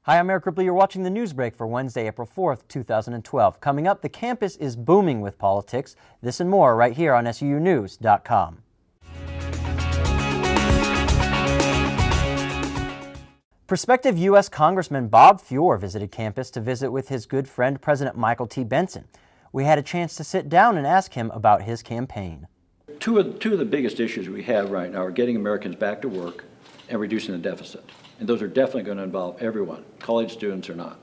Hi, I'm Eric Ripley. You're watching the news break for Wednesday, April 4th, 2012. Coming up, the campus is booming with politics. This and more right here on SUUnews.com. Prospective U.S. Congressman Bob Fiore visited campus to visit with his good friend President Michael T. Benson. We had a chance to sit down and ask him about his campaign. Two of the biggest issues we have right now are getting Americans back to work and reducing the deficit. And those are definitely going to involve everyone, college students or not.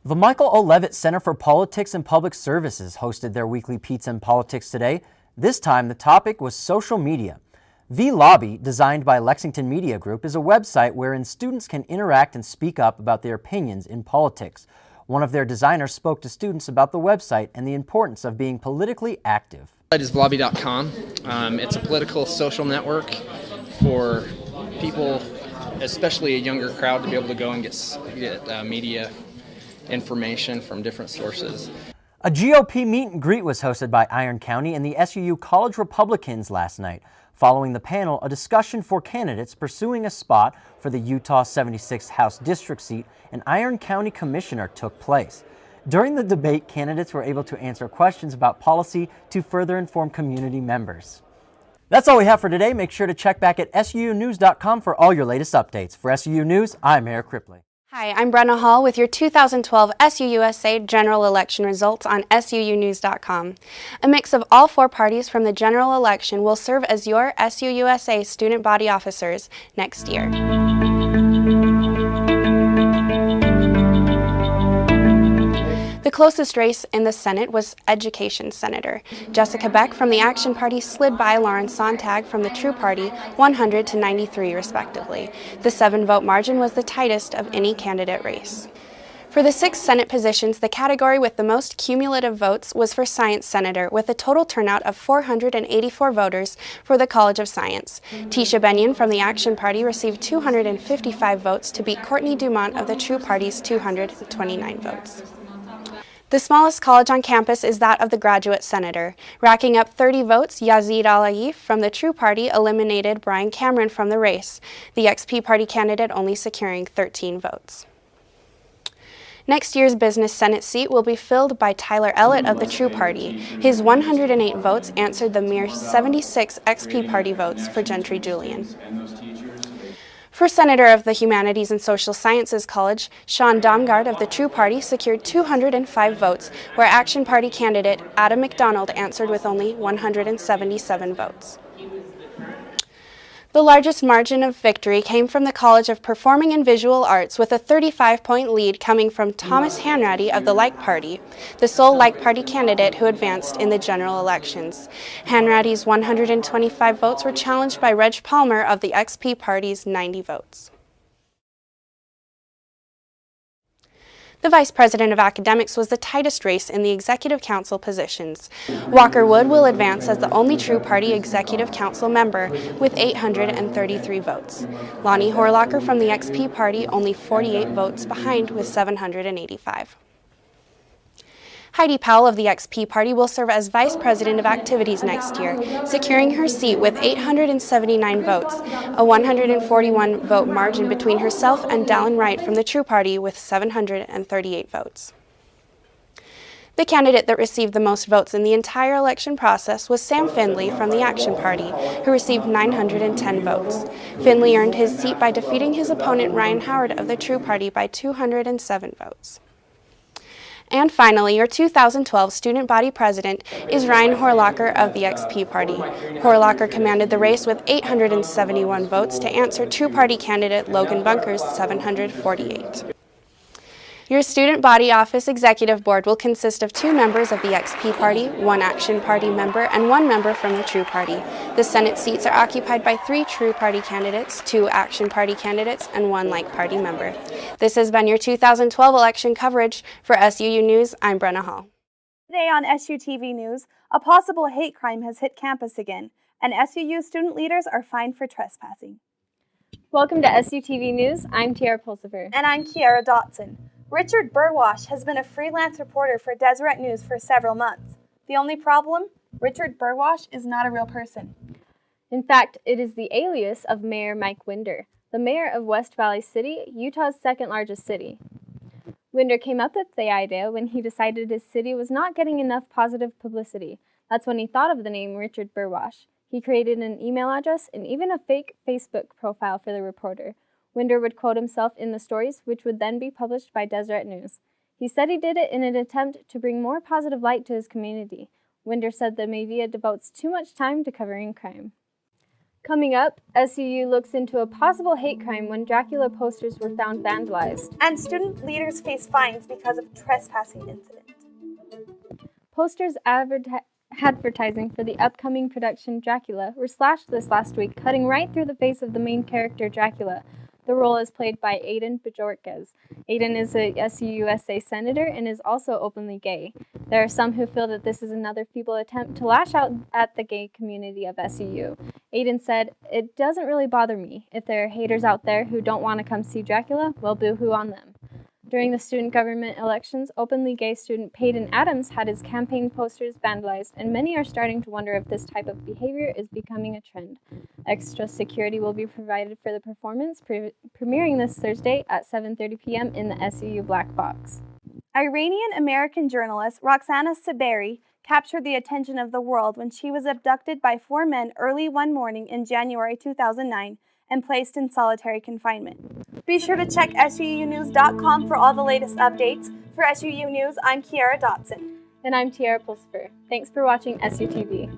The Michael O. Levitt Center for Politics and Public Services hosted their weekly Pizza and Politics today. This time, the topic was social media. V-Lobby, designed by Lexington Media Group, is a website wherein students can interact and speak up about their opinions in politics. One of their designers spoke to students about the website and the importance of being politically active. It is vlobby.com. It's a political social network for people, especially a younger crowd, to be able to go and get media information from different sources. A GOP meet and greet was hosted by Iron County and the SUU College Republicans last night. Following the panel, a discussion for candidates pursuing a spot for the Utah 76th House District seat and Iron County Commissioner took place. During the debate, candidates were able to answer questions about policy to further inform community members. That's all we have for today. Make sure to check back at SUUnews.com for all your latest updates. For SUU News, I'm Eric Ripley. Hi, I'm Brenna Hall with your 2012 SUUSA general election results on SUUnews.com. A mix of all four parties from the general election will serve as your SUUSA student body officers next year. The closest race in the Senate was Education Senator. Jessica Beck from the Action Party slid by Lauren Sontag from the True Party 100 to 93 respectively. The 7-vote margin was the tightest of any candidate race. For the 6 Senate positions, the category with the most cumulative votes was for Science Senator, with a total turnout of 484 voters for the College of Science. Tisha Benyon from the Action Party received 255 votes to beat Courtney Dumont of the True Party's 229 votes. The smallest college on campus is that of the Graduate Senator. Racking up 30 votes, Yazid Al-Aif from the True Party eliminated Brian Cameron from the race, the XP Party candidate only securing 13 votes. Next year's Business Senate seat will be filled by Tyler Ellett of the True Party. His 108 votes answered the mere 76 XP Party votes for Gentry Julian. For Senator of the Humanities and Social Sciences College, Sean Domgard of the True Party secured 205 votes, where Action Party candidate Adam McDonald answered with only 177 votes. The largest margin of victory came from the College of Performing and Visual Arts, with a 35-point lead coming from Thomas Hanratty of the Like Party, the sole Like Party candidate who advanced in the general elections. Hanratty's 125 votes were challenged by Reg Palmer of the XP Party's 90 votes. The Vice President of Academics was the tightest race in the Executive Council positions. Walker Wood will advance as the only True Party Executive Council member with 833 votes. Lonnie Horlocker from the XP Party only 48 votes behind with 785. Heidi Powell of the XP Party will serve as Vice President of Activities next year, securing her seat with 879 votes, a 141-vote margin between herself and Dallin Wright from the True Party with 738 votes. The candidate that received the most votes in the entire election process was Sam Finley from the Action Party, who received 910 votes. Finley earned his seat by defeating his opponent Ryan Howard of the True Party by 207 votes. And finally, your 2012 student body president is Ryan Horlocker of the XP Party. Horlocker commanded the race with 871 votes to answer True Party candidate Logan Bunker's 748. Your student body office executive board will consist of 2 members of the XP Party, 1 Action Party member, and 1 member from the True Party. The Senate seats are occupied by 3 True Party candidates, 2 Action Party candidates, and 1 Like Party member. This has been your 2012 election coverage. For SUU News, I'm Brenna Hall. Today on SUTV News, a possible hate crime has hit campus again, and SUU student leaders are fined for trespassing. Welcome to SUTV News. I'm Tiara Pulsifer. And I'm Kiara Dotson. Richard Burwash has been a freelance reporter for Deseret News for several months. The only problem? Richard Burwash is not a real person. In fact, it is the alias of Mayor Mike Winder. the mayor of West Valley City, Utah's second largest city. Winder came up with the idea when he decided his city was not getting enough positive publicity. That's when he thought of the name Richard Burwash. He created an email address and even a fake Facebook profile for the reporter. Winder would quote himself in the stories, which would then be published by Deseret News. He said he did it in an attempt to bring more positive light to his community. Winder said the media devotes too much time to covering crime. Coming up, SUU looks into a possible hate crime when Dracula posters were found vandalized. And student leaders face fines because of trespassing incident. Posters advertising for the upcoming production Dracula were slashed this last week, cutting right through the face of the main character Dracula. The role is played by Aiden Bajorquez. Aiden is a SUUSA senator and is also openly gay. There are some who feel that this is another feeble attempt to lash out at the gay community of SUU. Aiden said, "It doesn't really bother me. If there are haters out there who don't want to come see Dracula, well, boo-hoo on them." During the student government elections, openly gay student Peyton Adams had his campaign posters vandalized, and many are starting to wonder if this type of behavior is becoming a trend. Extra security will be provided for the performance, premiering this Thursday at 7:30 p.m. in the SUU Black Box. Iranian-American journalist Roxana Saberi captured the attention of the world when she was abducted by 4 men early one morning in January 2009 and placed in solitary confinement. Be sure to check SUUnews.com for all the latest updates. For SUU News, I'm Kiara Dotson. And I'm Tiara Pulsifer. Thanks for watching SUTV.